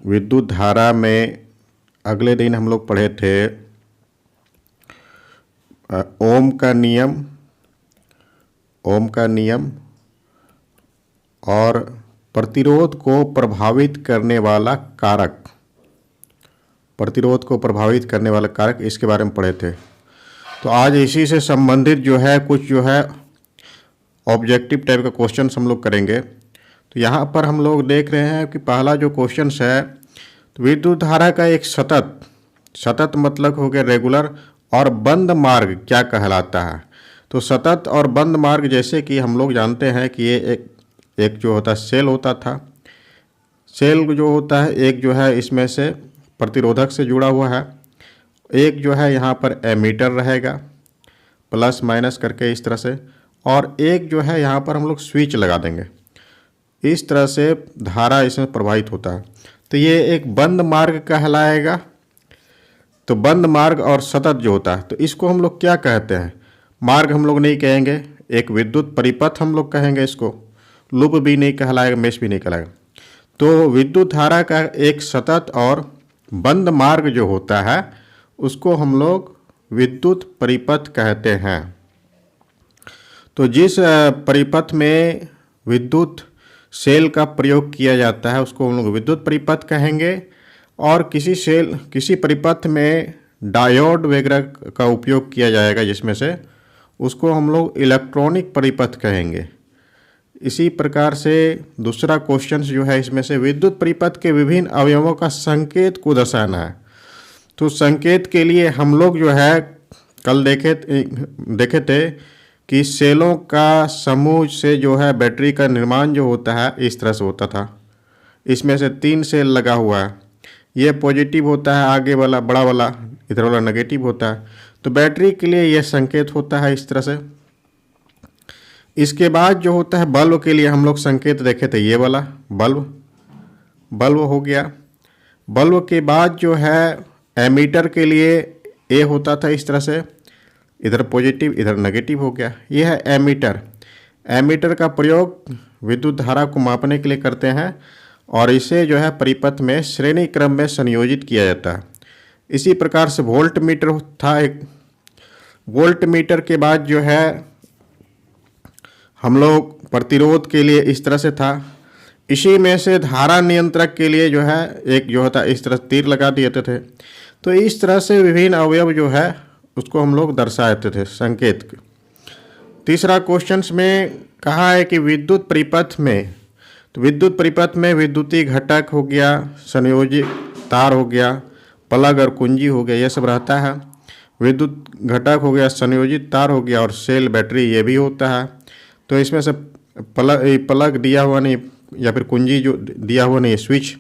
विद्युत धारा में अगले दिन हम लोग पढ़े थे ओम का नियम, ओम का नियम और प्रतिरोध को प्रभावित करने वाला कारक, प्रतिरोध को प्रभावित करने वाला कारक, इसके बारे में पढ़े थे। तो आज इसी से संबंधित जो है कुछ जो है ऑब्जेक्टिव टाइप का क्वेश्चन हम लोग करेंगे। तो यहाँ पर हम लोग देख रहे हैं कि पहला जो क्वेश्चन है, तो विद्युत धारा का एक सतत, सतत मतलब हो गया रेगुलर, और बंद मार्ग क्या कहलाता है। तो सतत और बंद मार्ग जैसे कि हम लोग जानते हैं कि ये एक जो होता है सेल होता था, सेल जो होता है एक जो है इसमें से प्रतिरोधक से जुड़ा हुआ है, एक जो है यहाँ पर एमीटर रहेगा प्लस माइनस करके इस तरह से, और एक जो है यहाँ पर हम लोग स्विच लगा देंगे। इस तरह से धारा इसमें प्रवाहित होता है। तो ये एक बंद मार्ग कहलाएगा। तो बंद मार्ग और सतत जो होता है, तो इसको हम लोग क्या कहते हैं, मार्ग हम लोग नहीं कहेंगे, एक विद्युत परिपथ हम लोग कहेंगे इसको। लूप भी नहीं कहलाएगा, मेश भी नहीं कहलाएगा। तो विद्युत धारा का एक सतत और बंद मार्ग जो होता है उसको हम लोग विद्युत परिपथ कहते हैं। तो जिस परिपथ में विद्युत सेल का प्रयोग किया जाता है उसको हम लोग विद्युत परिपथ कहेंगे, और किसी परिपथ में डायोड वगैरह का उपयोग किया जाएगा जिसमें से, उसको हम लोग इलेक्ट्रॉनिक परिपथ कहेंगे। इसी प्रकार से दूसरा क्वेश्चन जो है इसमें से विद्युत परिपथ के विभिन्न अवयवों का संकेत को दर्शाना है। तो संकेत के लिए हम लोग जो है कल देखे थे कि सेलों का समूह से जो है बैटरी का निर्माण जो होता है इस तरह से होता था। इसमें से 3 सेल लगा हुआ है, ये पॉजिटिव होता है, आगे वाला बड़ा वाला इधर वाला नेगेटिव होता है। तो बैटरी के लिए यह संकेत होता है इस तरह से। इसके बाद जो होता है बल्ब के लिए हम लोग संकेत देखे थे, ये वाला बल्ब हो गया। बल्ब के बाद जो है एमीटर के लिए ए होता था इस तरह से, इधर पॉजिटिव इधर नेगेटिव हो गया। यह है एमीटर। एमीटर का प्रयोग विद्युत धारा को मापने के लिए करते हैं, और इसे जो है परिपथ में श्रेणी क्रम में संयोजित किया जाता है। इसी प्रकार से वोल्ट मीटर था एक। वोल्ट मीटर के बाद जो है हम लोग प्रतिरोध के लिए इस तरह से था। इसी में से धारा नियंत्रक के लिए जो है एक जो होता इस तरह तीर लगा दिए थे। तो इस तरह से विभिन्न अवयव जो है उसको हम लोग दर्शाते थे संकेत के। तीसरा क्वेश्चन में कहा है कि विद्युत परिपथ में, तो विद्युत परिपथ में विद्युतीय घटक हो गया, संयोजित तार हो गया, प्लग और कुंजी हो गया, ये सब रहता है। विद्युत घटक हो गया, संयोजित तार हो गया, और सेल बैटरी ये भी होता है। तो इसमें से प्लग दिया हुआ नहीं या फिर कुंजी जो दिया हुआ नहीं, स्विच।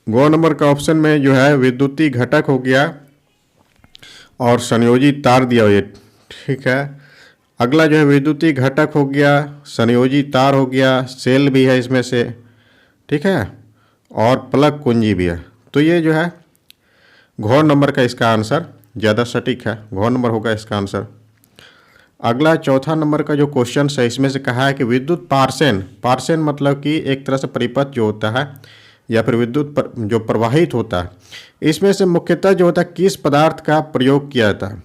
गो नंबर का ऑप्शन में जो है विद्युतीय घटक हो गया और संयोजित तार दिया हुआ है, ठीक है। अगला जो है विद्युतीय घटक हो गया, संयोजित तार हो गया, सेल भी है इसमें से, ठीक है, और प्लग कुंजी भी है। तो ये जो है घ नंबर का इसका आंसर ज़्यादा सटीक है, घ नंबर होगा इसका आंसर। अगला चौथा नंबर का जो क्वेश्चन है इसमें से कहा है कि विद्युत पार्सेन मतलब कि एक तरह से परिपथ जो होता है या फिर विद्युत जो प्रवाहित होता है, इसमें से मुख्यतः जो होता है किस पदार्थ का प्रयोग किया जाता है।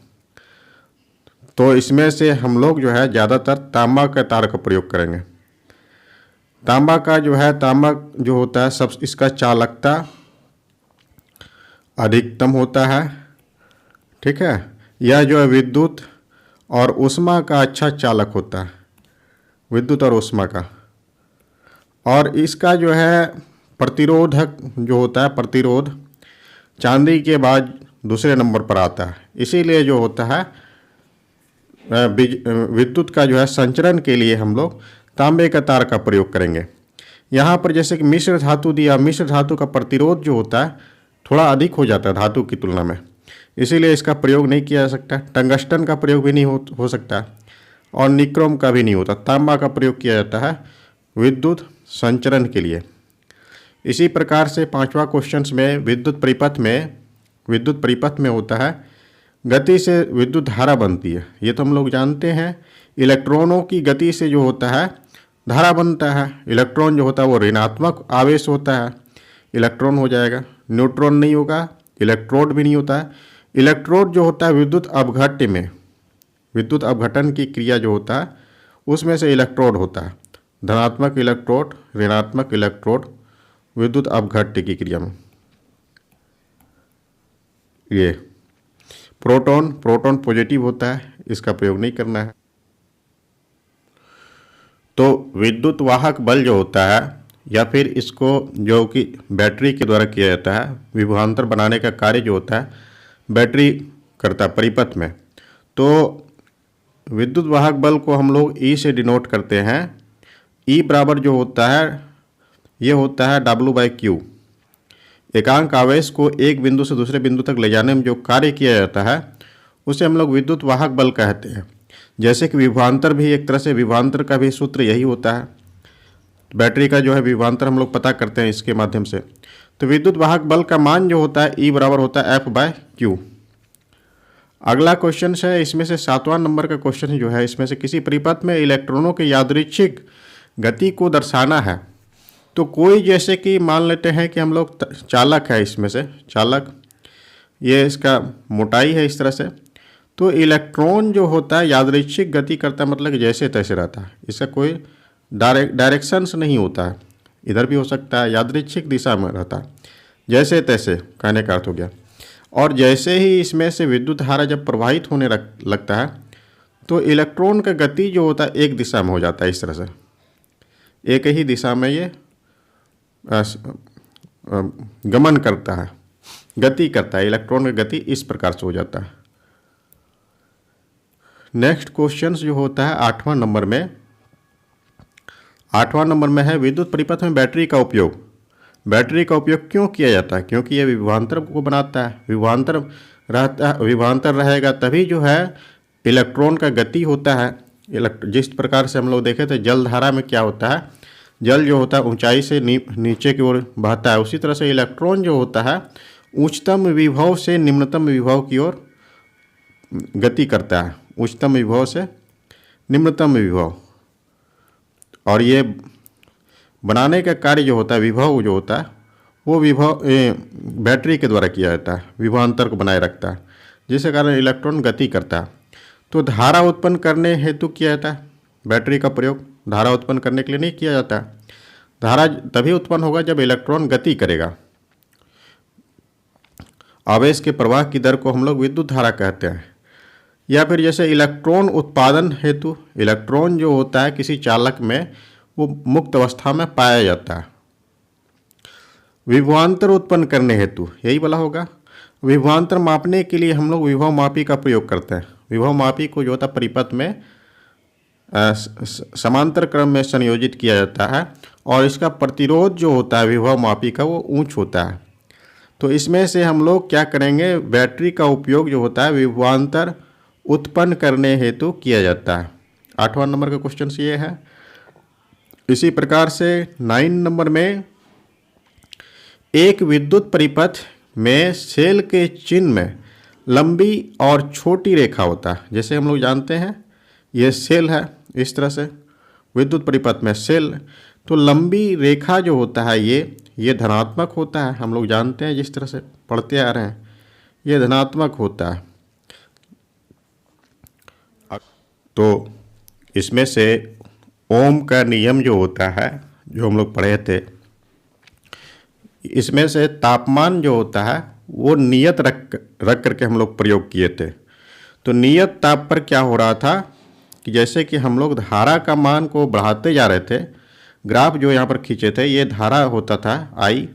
तो इसमें से हम लोग जो है ज़्यादातर तांबा का तार का प्रयोग करेंगे। तांबा का जो है, तांबा जो होता है सब इसका चालकता अधिकतम होता है, ठीक है। यह जो है विद्युत और ऊष्मा का अच्छा चालक होता है, विद्युत और ऊष्मा का। और इसका जो है प्रतिरोधक जो होता है, प्रतिरोध चांदी के बाद दूसरे नंबर पर आता है। इसीलिए जो होता है विद्युत का जो है संचरण के लिए हम लोग तांबे का तार का प्रयोग करेंगे। यहाँ पर जैसे कि मिश्र धातु दिया, मिश्र धातु का प्रतिरोध जो होता है थोड़ा अधिक हो जाता है धातु की तुलना में, इसीलिए इसका प्रयोग नहीं किया जा सकता। टंगस्टन का प्रयोग भी नहीं हो सकता, और निक्रोम का भी नहीं होता। तांबा का प्रयोग किया जाता है विद्युत संचरण के लिए। इसी प्रकार से पांचवा क्वेश्चन में विद्युत परिपथ में होता है गति से विद्युत धारा बनती है। ये तो हम लोग जानते हैं, इलेक्ट्रॉनों की गति से जो होता है धारा बनता है। इलेक्ट्रॉन जो होता है वो ऋणात्मक आवेश होता है, इलेक्ट्रॉन हो जाएगा। न्यूट्रॉन नहीं होगा, इलेक्ट्रोड भी नहीं होता है। इलेक्ट्रोड जो होता है विद्युत अपघट्य में, विद्युत अपघटन की क्रिया जो होता है उसमें से इलेक्ट्रोड होता है। धनात्मक इलेक्ट्रोड, ऋणात्मक इलेक्ट्रोड विद्युत अपघट्य की क्रिया में। ये प्रोटॉन, प्रोटॉन पॉजिटिव होता है, इसका प्रयोग नहीं करना है। तो विद्युत वाहक बल जो होता है, या फिर इसको जो कि बैटरी के द्वारा किया जाता है, विभवांतर बनाने का कार्य जो होता है बैटरी करता है परिपथ में। तो विद्युत वाहक बल को हम लोग ई से डिनोट करते हैं। ई बराबर जो होता है ये होता है W/Q। एकांक आवेश को एक बिंदु से दूसरे बिंदु तक ले जाने में जो कार्य किया जाता है उसे हम लोग विद्युत वाहक बल कहते हैं। जैसे कि विभवांतर भी एक तरह से, विभवांतर का भी सूत्र यही होता है। बैटरी का जो है विभवांतर हम लोग पता करते हैं इसके माध्यम से। तो विद्युत वाहक बल का मान जो होता है ई बराबर होता है F/Q। अगला क्वेश्चन है, इसमें से 7वां नंबर का क्वेश्चन जो है, इसमें से किसी परिपथ में इलेक्ट्रॉनों के यादृच्छिक गति को दर्शाना है। तो कोई जैसे कि मान लेते हैं कि हम लोग चालक है, इसमें से चालक, ये इसका मोटाई है इस तरह से। तो इलेक्ट्रॉन जो होता है यादृच्छिक गति करता है, मतलब कि जैसे तैसे रहता है, इसका कोई डायरेक्शंस नहीं होता है, इधर भी हो सकता है, यादृच्छिक दिशा में रहता है, जैसे तैसे कहने का अर्थ हो गया। और जैसे ही इसमें से विद्युत धारा जब प्रवाहित होने लगता है तो इलेक्ट्रॉन का गति जो होता है एक दिशा में हो जाता है, इस तरह से एक ही दिशा में ये गमन करता है, गति करता है। इलेक्ट्रॉन की गति इस प्रकार से हो जाता है। नेक्स्ट क्वेश्चन जो होता है 8वां नंबर में, 8वां नंबर में है विद्युत परिपथ में बैटरी का उपयोग। बैटरी का उपयोग क्यों किया जाता है? क्योंकि यह विभवांतर को बनाता है। विभवांतर रहता है, विभवांतर रहेगा तभी जो है इलेक्ट्रॉन का गति होता है। जिस प्रकार से हम लोग देखे थे जल धारा में क्या होता है, जल जो होता है ऊंचाई से नीचे की ओर बहता है, उसी तरह से इलेक्ट्रॉन जो होता है उच्चतम विभव से निम्नतम विभव की ओर गति करता है, उच्चतम विभव से निम्नतम विभव। और ये बनाने का कार्य जो होता है, विभव जो होता है, वो विभव बैटरी के द्वारा किया जाता है, विभवांतर को बनाए रखता है, जिसके कारण इलेक्ट्रॉन गति करता है। तो धारा उत्पन्न करने हेतु किया जाता है बैटरी का प्रयोग, धारा उत्पन्न करने के लिए नहीं किया जाता है। धारा तभी उत्पन्न होगा जब इलेक्ट्रॉन गति करेगा। आवेश के प्रवाह की दर को हम लोग विद्युत धारा कहते हैं। या फिर जैसे इलेक्ट्रॉन उत्पादन हेतु, इलेक्ट्रॉन जो होता है किसी चालक में वो मुक्त अवस्था में पाया जाता है। विभवांतर उत्पन्न करने हेतु यही बोला होगा। विभवांतर मापने के लिए हम लोग विभव मापी का प्रयोग करते हैं। विभव मापी को जो होता है परिपथ में समांतर क्रम में संयोजित किया जाता है और इसका प्रतिरोध जो होता है विभव मापी का वो उच्च होता है। तो इसमें से हम लोग क्या करेंगे, बैटरी का उपयोग जो होता है विभवांतर उत्पन्न करने हेतु किया जाता है। 8वां नंबर का क्वेश्चन ये है। इसी प्रकार से 9 नंबर में एक विद्युत परिपथ में सेल के चिन्ह में लंबी और छोटी रेखा होता है। जैसे हम लोग जानते हैं ये सेल है, इस तरह से विद्युत परिपथ में सेल, तो लंबी रेखा जो होता है ये धनात्मक होता है। हम लोग जानते हैं, जिस तरह से पढ़ते आ रहे हैं, ये धनात्मक होता है। तो इसमें से ओम का नियम जो होता है, जो हम लोग पढ़े थे, इसमें से तापमान जो होता है वो नियत रख करके हम लोग प्रयोग किए थे। तो नियत ताप पर क्या हो रहा था कि जैसे कि हम लोग धारा का मान को बढ़ाते जा रहे थे, ग्राफ जो यहाँ पर खींचे थे, ये धारा होता था I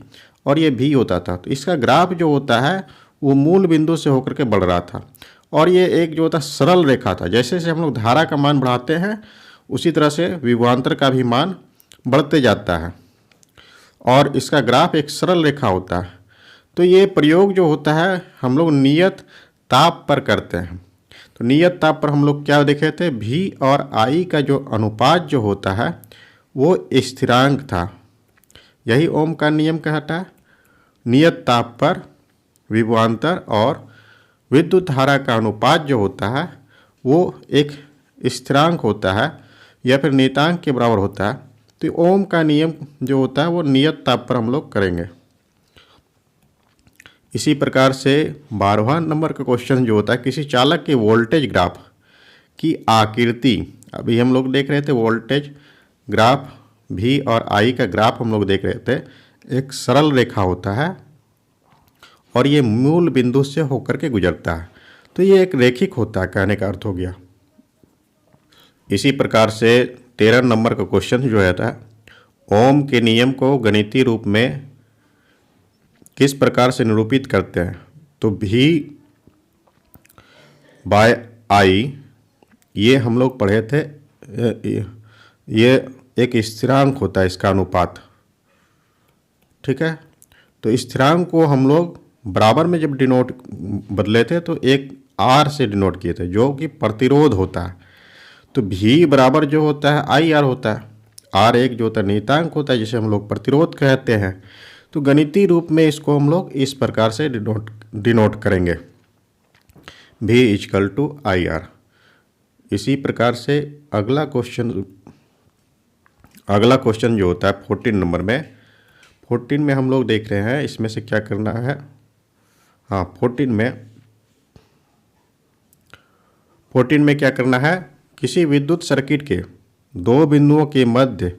और ये V होता था। तो इसका ग्राफ जो होता है वो मूल बिंदु से होकर के बढ़ रहा था और ये एक जो होता सरल रेखा था। जैसे जैसे हम लोग धारा का मान बढ़ाते हैं उसी तरह से विभवांतर का भी मान बढ़ते जाता है और इसका ग्राफ एक सरल रेखा होता है। तो ये प्रयोग जो होता है हम लोग नियत ताप पर करते हैं। तो नियत ताप पर हम लोग क्या देखे थे, V और I का जो अनुपात जो होता है वो स्थिरांक था। यही ओम का नियम कहता है। नियत ताप पर विभवांतर और विद्युत धारा का अनुपात जो होता है वो एक स्थिरांक होता है या फिर नियतांक के बराबर होता है। तो ओम का नियम जो होता है वो नियत ताप पर हम लोग करेंगे। इसी प्रकार से 12वां नंबर का क्वेश्चन जो होता है, किसी चालक के वोल्टेज ग्राफ की आकृति, अभी हम लोग देख रहे थे वोल्टेज ग्राफ V और I का ग्राफ हम लोग देख रहे थे, एक सरल रेखा होता है और ये मूल बिंदु से होकर के गुजरता है, तो ये एक रेखिक होता है, कहने का अर्थ हो गया। इसी प्रकार से 13 नंबर का क्वेश्चन जो है था, ओम के नियम को गणितीय रूप में किस प्रकार से निरूपित करते हैं? तो V बाय I ये हम लोग पढ़े थे, ये एक स्थिरांक होता है, इसका अनुपात, ठीक है। तो स्थिरांक को हम लोग बराबर में जब डिनोट बदले थे तो एक R से डिनोट किए थे, जो कि प्रतिरोध होता है। तो V बराबर जो होता है IR होता है, R एक जो होता है नियतांक होता है जिसे हम लोग प्रतिरोध कहते हैं। तो गणितीय रूप में इसको हम लोग इस प्रकार से डिनोट करेंगे, V इक्वल टू IR। इसी प्रकार से अगला क्वेश्चन जो होता है 14 नंबर में, 14 में हम लोग देख रहे हैं इसमें से क्या करना है। हाँ, 14 में क्या करना है, किसी विद्युत सर्किट के दो बिंदुओं के मध्य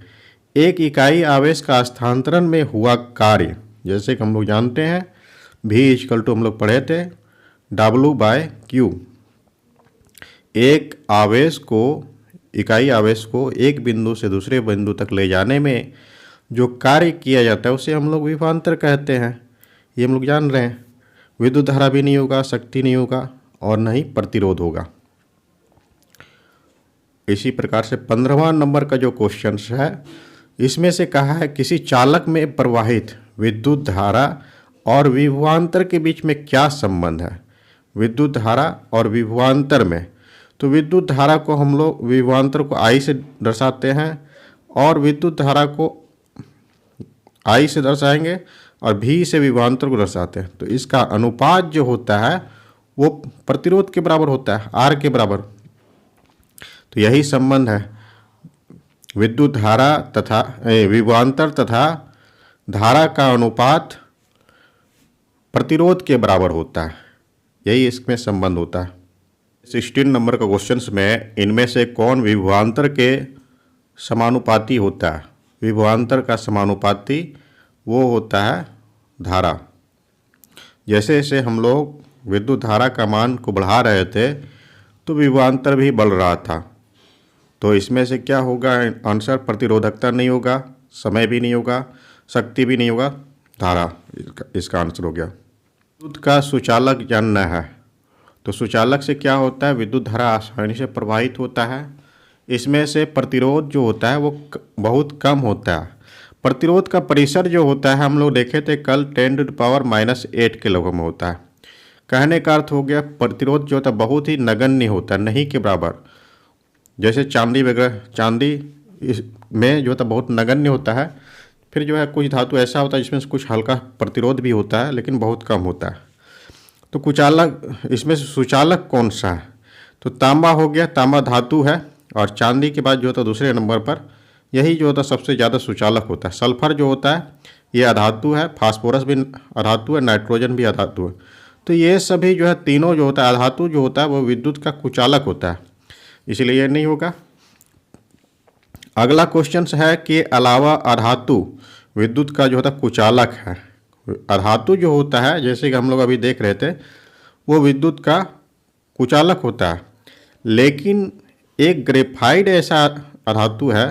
एक इकाई आवेश का स्थानांतरण में हुआ कार्य, जैसे कि हम लोग जानते हैं V इक्वल टू हम लोग पढ़े थे W बाय Q। एक इकाई आवेश को एक बिंदु से दूसरे बिंदु तक ले जाने में जो कार्य किया जाता है उसे हम लोग विभवांतर कहते हैं, ये हम लोग जान रहे हैं। विद्युत धारा भी नहीं होगा, शक्ति नहीं होगा और न ही प्रतिरोध होगा। इसी प्रकार से 15वां नंबर का जो क्वेश्चन है, इसमें से कहा है किसी चालक में प्रवाहित विद्युत धारा और विभवांतर के बीच में क्या संबंध है? विद्युत धारा और विभवांतर में, तो विद्युत धारा को हम लोग विभवांतर को I से दर्शाते हैं और विद्युत धारा को I से दर्शाएंगे और V से विभवांतर को दर्शाते हैं। तो इसका अनुपात जो होता है वो प्रतिरोध के बराबर होता है, R के बराबर। तो यही संबंध है, विद्युत धारा तथा विभवांतर तथा धारा का अनुपात प्रतिरोध के बराबर होता है, यही इसमें संबंध होता है। 16 नंबर का क्वेश्चन में इनमें से कौन विभवांतर के समानुपाती होता है? विभवांतर का समानुपाती वो होता है धारा। जैसे जैसे हम लोग विद्युत धारा का मान को बढ़ा रहे थे तो विभवांतर भी बढ़ रहा था। तो इसमें से क्या होगा आंसर? प्रतिरोधकता नहीं होगा, समय भी नहीं होगा, शक्ति भी नहीं होगा, धारा इसका आंसर हो गया। विद्युत का सुचालक जानना है, तो सुचालक से क्या होता है? विद्युत धारा आसानी से प्रवाहित होता है। इसमें से प्रतिरोध जो होता है वो बहुत कम होता है। प्रतिरोध का परिसर जो होता है हम लोग देखे थे कल 10⁻⁻8 के लगभग में होता है। कहने का अर्थ हो गया प्रतिरोध जो होता है बहुत ही नगण्य होता है, नहीं के बराबर। जैसे चांदी वगैरह, चांदी में जो होता है बहुत नगण्य होता है। फिर जो है कुछ धातु ऐसा होता है जिसमें कुछ हल्का प्रतिरोध भी होता है लेकिन बहुत कम होता है। तो कुचालक, इसमें से सुचालक कौन सा है? तो तांबा हो गया, तांबा धातु है। और चांदी के बाद जो होता है दूसरे नंबर पर यही जो होता है सबसे ज़्यादा सुचालक होता है। सल्फर जो होता है ये अधातु है, फास्फोरस भी अधातु है, नाइट्रोजन भी अधातु है। तो ये सभी जो है तीनों जो होता है अधातु जो होता है वो विद्युत का कुचालक होता है, इसलिए ये नहीं होगा। अगला क्वेश्चन है कि अलावा अधातु विद्युत का जो होता है कुचालक है। अधातु जो होता है जैसे कि हम लोग अभी देख रहे थे वो विद्युत का कुचालक होता है, लेकिन एक ग्रेफाइट ऐसा अधातु है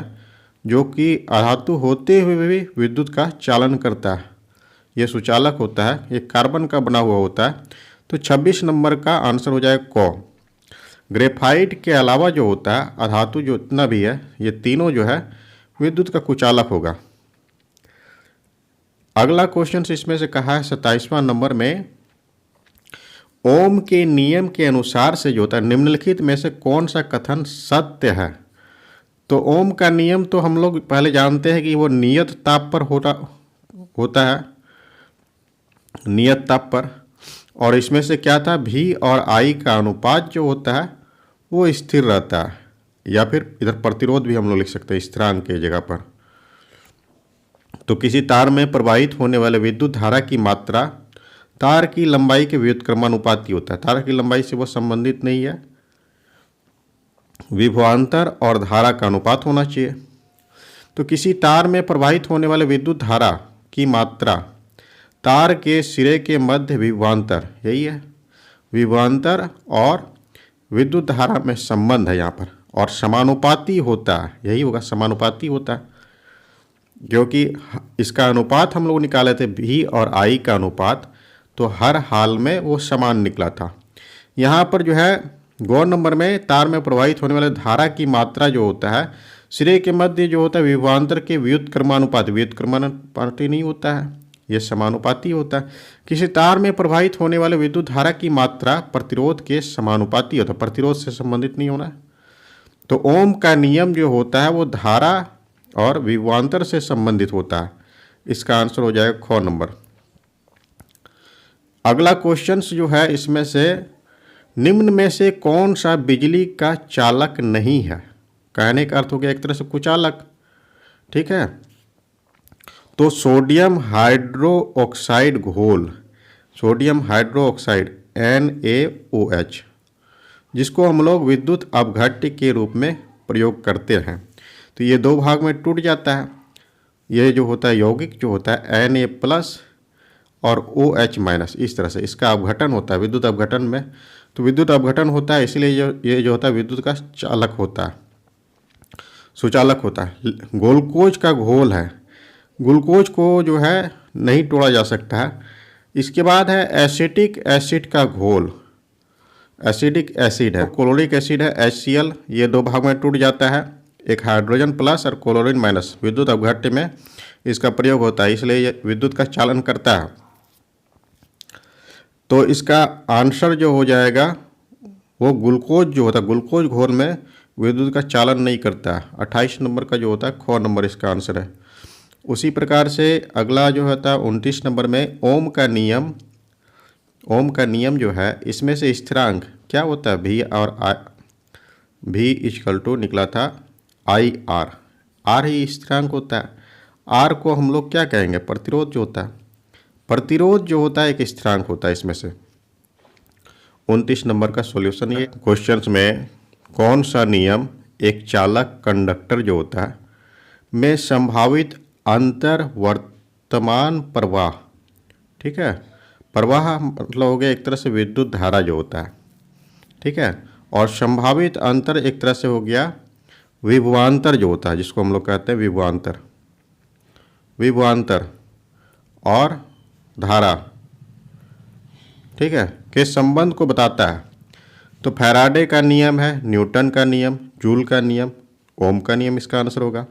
जो कि अधातु होते हुए भी विद्युत का चालन करता है, ये सुचालक होता है। ये कार्बन का बना हुआ होता है। तो 26 नंबर का आंसर हो जाएगा क। ग्रेफाइट के अलावा जो होता है अधातु जो इतना भी है ये तीनों जो है विद्युत का कुचालक होगा। अगला क्वेश्चन इसमें से कहा है 27वां नंबर में, ओम के नियम के अनुसार से जो होता है निम्नलिखित में से कौन सा कथन सत्य है? तो ओम का नियम तो हम लोग पहले जानते हैं कि वो नियत ताप पर होता है, नियत ताप पर। और इसमें से क्या था, V और I का अनुपात जो होता है वो स्थिर रहता है, या फिर इधर प्रतिरोध भी हम लोग लिख सकते हैं स्थिरांक के जगह पर। तो किसी तार में प्रवाहित होने वाले विद्युत धारा की मात्रा तार की लंबाई के व्युत्क्रमानुपाती होता है। तार की लंबाई से वो संबंधित नहीं है। विभवांतर और धारा का अनुपात होना चाहिए। तो किसी तार में प्रवाहित होने वाले विद्युत धारा की मात्रा तार के सिरे के मध्य विभवांतर, यही है विभवांतर और विद्युत धारा में संबंध है यहाँ पर, और समानुपाती होता है, यही होगा समानुपाती होता है, क्योंकि इसका अनुपात हम लोग निकाले थे V और I का अनुपात, तो हर हाल में वो समान निकला था। यहाँ पर जो है गौर नंबर में तार में प्रवाहित होने वाले धारा की मात्रा जो होता है सिरे के मध्य जो होता है विभवांतर के व्युत्क्रमानुपाती नहीं होता है, यह समानुपाती होता है। किसी तार में प्रवाहित होने वाले विद्युत धारा की मात्रा प्रतिरोध के समानुपाती होता है, प्रतिरोध से संबंधित नहीं होना है। तो ओम का नियम जो होता है वो धारा और विभवांतर से संबंधित होता है। इसका आंसर हो जाएगा ख नंबर। अगला क्वेश्चन जो है इसमें से निम्न में से कौन सा बिजली का चालक नहीं है। कहने का अर्थ हो गया एक तरह से कुचालक, ठीक है। तो सोडियम हाइड्रोक्साइड घोल, सोडियम हाइड्रोक्साइड NaOH, जिसको हम लोग विद्युत अपघट्य के रूप में प्रयोग करते हैं, तो ये दो भाग में टूट जाता है। ये जो होता है यौगिक जो होता है Na+ और OH-, इस तरह से इसका अपघटन होता है विद्युत अपघटन में। तो विद्युत अपघटन होता है, इसलिए ये जो होता है विद्युत का चालक होता है, सुचालक होता है। ग्लूकोज का घोल है, ग्लूकोज को जो है नहीं तोड़ा जा सकता है। इसके बाद है एसिटिक एसिड का घोल, एसिडिक एसिड है, क्लोरिक एसिड है HCl, ये दो भाग में टूट जाता है, एक हाइड्रोजन प्लस और क्लोरीन माइनस। विद्युत अपघट्य में इसका प्रयोग होता है, इसलिए ये विद्युत का चालन करता है। तो इसका आंसर जो हो जाएगा वो ग्लूकोज जो होता है, ग्लूकोज घोल में विद्युत का चालन नहीं करता है। 28 नंबर का जो होता है ख नंबर इसका आंसर है। उसी प्रकार से अगला जो होता है 29 नंबर में ओम का नियम, ओम का नियम जो है इसमें से स्थिरांक क्या होता है V और I, V = निकला था IR, R ही स्थिरांक होता है। R को हम लोग क्या कहेंगे, प्रतिरोध जो होता है, प्रतिरोध जो होता है एक स्थिरांक होता है इसमें से। 29 नंबर का सॉल्यूशन ये क्वेश्चंस में कौन सा नियम एक चालक कंडक्टर जो होता है में संभावित अंतर वर्तमान प्रवाह, ठीक है, प्रवाह मतलब हो गया एक तरह से विद्युत धारा जो होता है, ठीक है, और संभावित अंतर एक तरह से हो गया विभवांतर जो होता है, जिसको हम लोग कहते हैं विभवांतर, विभवांतर और धारा, ठीक है, के संबंध को बताता है। तो फैराडे का नियम है, न्यूटन का नियम, जूल का नियम, ओम का नियम इसका आंसर होगा।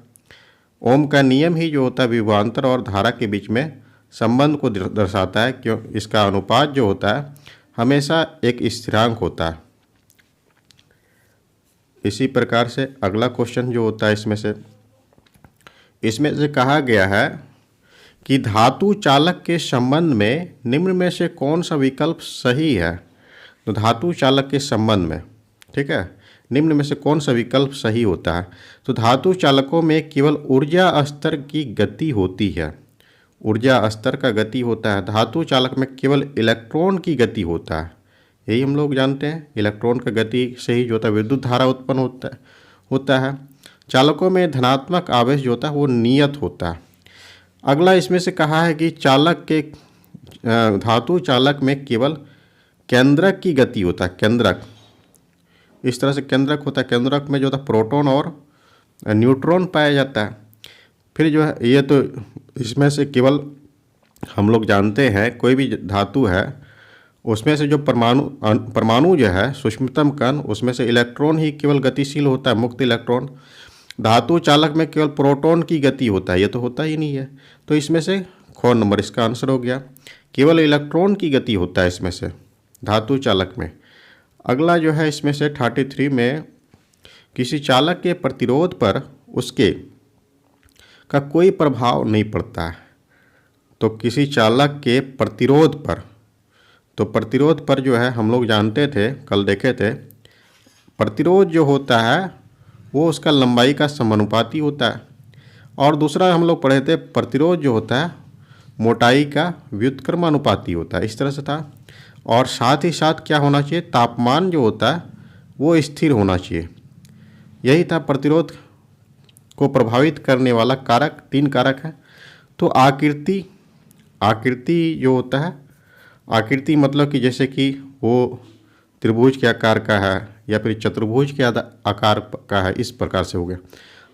ओम का नियम ही जो होता है विभवांतर और धारा के बीच में संबंध को दर्शाता है, क्यों इसका अनुपात जो होता है हमेशा एक स्थिरांक होता है। इसी प्रकार से अगला क्वेश्चन जो होता है इसमें से कहा गया है कि धातु चालक के संबंध में निम्न में से कौन सा विकल्प सही है। तो धातु चालक के संबंध में, ठीक है, निम्न में से कौन सा विकल्प सही होता है। तो धातु चालकों में केवल ऊर्जा स्तर की गति होती है, ऊर्जा स्तर का गति होता है। धातु चालक में केवल इलेक्ट्रॉन की गति होता है, यही हम लोग जानते हैं, इलेक्ट्रॉन का गति से ही जो होता है विद्युत धारा उत्पन्न होता है। चालकों में धनात्मक आवेश जो होता है वो नियत होता है। अगला इसमें से कहा है कि चालक के धातु चालक में केवल केंद्रक की गति होता है, केंद्रक, इस तरह से केंद्रक होता है। केंद्रक में जो होता है प्रोटॉन और न्यूट्रॉन पाया जाता है। फिर जो है ये तो इसमें से केवल हम लोग जानते हैं कोई भी धातु है उसमें से जो परमाणु जो है सूक्ष्मतम कण, उसमें से इलेक्ट्रॉन ही केवल गतिशील होता है, मुक्त इलेक्ट्रॉन। धातु चालक में केवल प्रोटॉन की गति होता है, ये तो होता ही नहीं है। तो इसमें से ख नंबर इसका आंसर हो गया, केवल इलेक्ट्रॉन की गति होता है इसमें से धातु चालक में। अगला जो है इसमें से 33 में किसी चालक के प्रतिरोध पर उसके का कोई प्रभाव नहीं पड़ता है। तो किसी चालक के प्रतिरोध पर, तो प्रतिरोध पर जो है हम लोग जानते थे, कल देखे थे, प्रतिरोध जो होता है वो उसका लंबाई का समानुपाती होता है। और दूसरा हम लोग पढ़े थे प्रतिरोध जो होता है मोटाई का व्युत्क्रमानुपाती होता है, इस तरह से था। और साथ ही साथ क्या होना चाहिए, तापमान जो होता है वो स्थिर होना चाहिए। यही था प्रतिरोध को प्रभावित करने वाला कारक। 3 कारक है। तो आकृति, आकृति जो होता है, आकृति मतलब कि जैसे कि वो त्रिभुज के आकार का है या फिर चतुर्भुज के आकार का है, इस प्रकार से हो गया।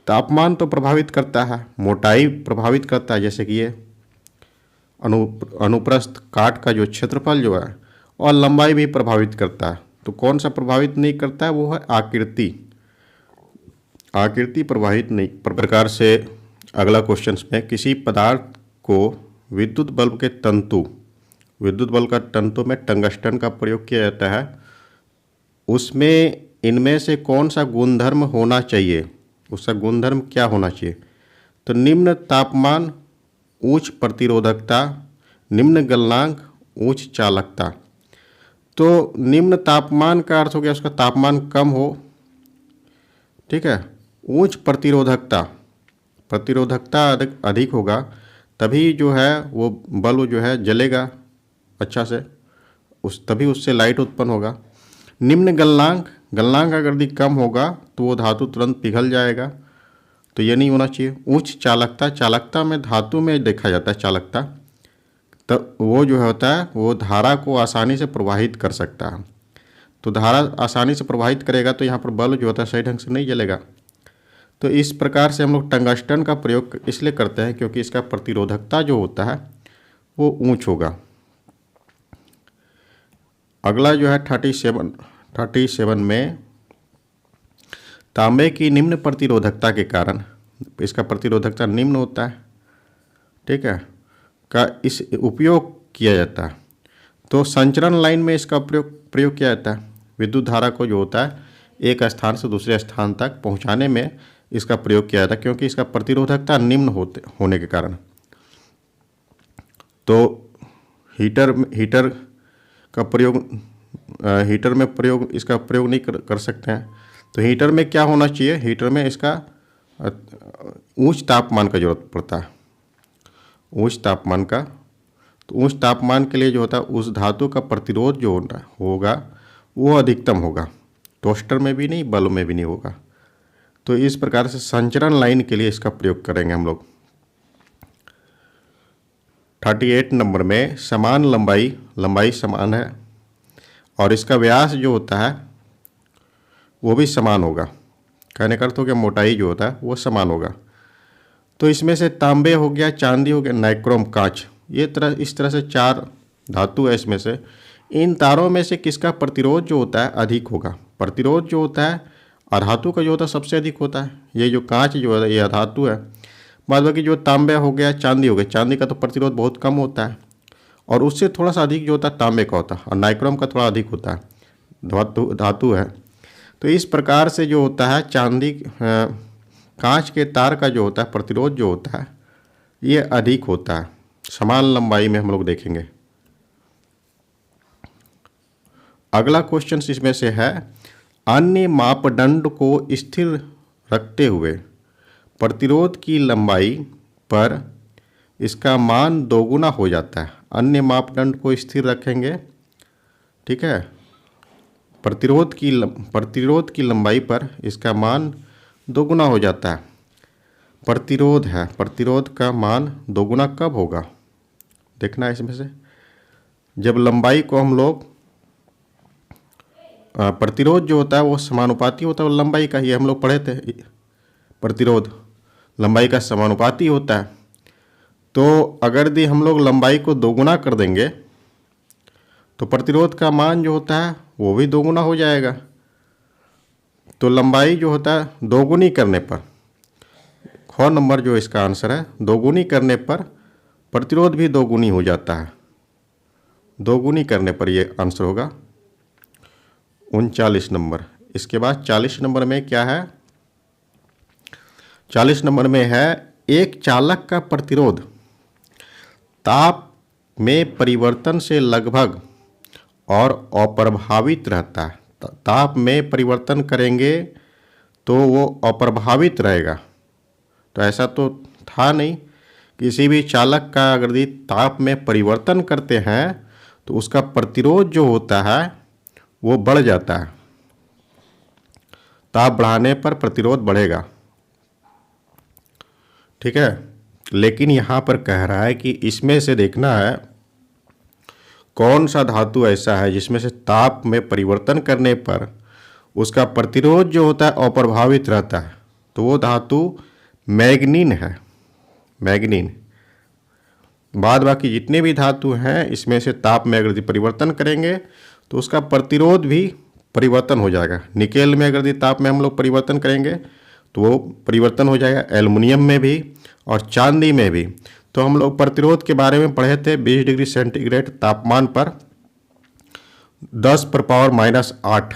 तापमान तो प्रभावित करता है, मोटाई प्रभावित करता है, जैसे कि ये अनुप्रस्थ काट का जो क्षेत्रफल जो है, और लंबाई भी प्रभावित करता है। तो कौन सा प्रभावित नहीं करता है, वो है आकृति। आकृति प्रभावित नहीं। प्रकार से अगला क्वेश्चन में, किसी पदार्थ को विद्युत बल्ब के तंतु, विद्युत बल्ब का तंतु में टंगस्टन का प्रयोग किया जाता है, उसमें इनमें से कौन सा गुणधर्म होना चाहिए, उसका गुणधर्म क्या होना चाहिए। तो निम्न तापमान, उच्च प्रतिरोधकता, निम्न गलनांक, उच्च चालकता। तो निम्न तापमान का अर्थ हो गया उसका तापमान कम हो, ठीक है। उच्च प्रतिरोधकता, प्रतिरोधकता अधिक होगा, तभी जो है वो बल्ब जो है जलेगा अच्छा से, तभी उससे लाइट उत्पन्न होगा। निम्न गलनांक, गलनांक अगर यदि कम होगा तो वो धातु तुरंत पिघल जाएगा, तो ये नहीं होना चाहिए। उच्च चालकता, चालकता में धातु में देखा जाता है चालकता, तो वो जो होता है वो धारा को आसानी से प्रवाहित कर सकता है। तो धारा आसानी से प्रवाहित करेगा तो यहाँ पर बल्ब जो होता है सही ढंग से नहीं जलेगा। तो इस प्रकार से हम लोग टंगस्टन का प्रयोग इसलिए करते हैं क्योंकि इसका प्रतिरोधकता जो होता है वो ऊंच होगा। अगला जो है 37 में, तांबे की निम्न प्रतिरोधकता के कारण, इसका प्रतिरोधकता निम्न होता है, ठीक है, का इस उपयोग किया जाता है। तो संचरण लाइन में इसका प्रयोग किया जाता है। विद्युत धारा को जो होता है एक स्थान से दूसरे स्थान तक पहुंचाने में इसका प्रयोग किया जाता है, क्योंकि इसका प्रतिरोधकता निम्न होने के कारण। तो हीटर का प्रयोग, हीटर में प्रयोग इसका प्रयोग नहीं कर सकते हैं। तो हीटर में क्या होना चाहिए, हीटर में इसका उच्च तापमान का जरूरत पड़ता है, उच्च तापमान का। तो उच्च तापमान के लिए जो होता है उस धातु का प्रतिरोध जो होगा वो अधिकतम होगा। टोस्टर में भी नहीं, बल्ब में भी नहीं होगा। तो इस प्रकार से संचरण लाइन के लिए इसका प्रयोग करेंगे हम लोग। 38 नंबर में, समान लंबाई समान है और इसका व्यास जो होता है वो भी समान होगा। कहने का अर्थ हो गया मोटाई जो होता है वो समान होगा। तो इसमें से तांबे हो गया, चांदी हो गया, नाइक्रोम कांच, ये इस तरह से 4 धातु है। इसमें से इन तारों में से किसका प्रतिरोध जो होता है अधिक होगा। प्रतिरोध जो होता है अधातु का जो होता है सबसे अधिक होता है। ये जो कांच जो है ये अधातु है। बाद बाकी जो तांबे हो गया, चांदी हो गया, चांदी का तो प्रतिरोध बहुत कम होता है और उससे थोड़ा सा अधिक जो होता है तांबे का होता है, और नाइक्रोम का थोड़ा अधिक होता है, धातु है। तो इस प्रकार से जो होता है चांदी, कांच के तार का जो होता है प्रतिरोध जो होता है ये अधिक होता है। समान लंबाई में हम लोग देखेंगे। अगला क्वेश्चन इसमें से है, अन्य मापदंड को स्थिर रखते हुए प्रतिरोध की लंबाई पर इसका मान दोगुना हो जाता है। अन्य मापदंड को स्थिर रखेंगे, ठीक है, प्रतिरोध की लंबाई पर इसका मान दोगुना हो जाता है। प्रतिरोध है, प्रतिरोध का मान दोगुना कब होगा देखना है इसमें से। जब लंबाई को हम लोग, प्रतिरोध जो होता है वो समानुपाती होता है लंबाई का, ये हम लोग पढ़े थे। प्रतिरोध लंबाई का समानुपाती होता है। तो अगर यदि हम लोग लंबाई को दोगुना कर देंगे तो प्रतिरोध का मान जो होता है वो भी दोगुना हो जाएगा। तो लंबाई जो होता है दोगुनी करने पर, ख नंबर जो इसका आंसर है, दोगुनी करने पर प्रतिरोध भी दोगुनी हो जाता है। दोगुनी करने पर ये आंसर होगा 39 नंबर। इसके बाद 40 नंबर में क्या है, 40 नंबर में है, एक चालक का प्रतिरोध ताप में परिवर्तन से लगभग और अप्रभावित रहता है। ताप में परिवर्तन करेंगे तो वो अप्रभावित रहेगा। तो ऐसा तो था नहीं किसी भी चालक का अगर यदि ताप में परिवर्तन करते हैं तो उसका प्रतिरोध जो होता है वो बढ़ जाता है। ताप बढ़ाने पर प्रतिरोध बढ़ेगा, ठीक है। लेकिन यहाँ पर कह रहा है कि इसमें से देखना है कौन सा धातु ऐसा है जिसमें से ताप में परिवर्तन करने पर उसका प्रतिरोध जो होता है अप्रभावित रहता है। तो वो धातु मैग्नीन है, मैग्नीन। बाद बाकी जितने भी धातु हैं इसमें से ताप में अगर परिवर्तन करेंगे तो उसका प्रतिरोध भी परिवर्तन हो जाएगा। निकेल में अगर ताप में हम लोग परिवर्तन करेंगे तो वो परिवर्तन हो जाएगा, एल्युमिनियम में भी और चांदी में भी। तो हम लोग प्रतिरोध के बारे में पढ़े थे 20 डिग्री सेंटीग्रेड तापमान पर 10⁻⁻8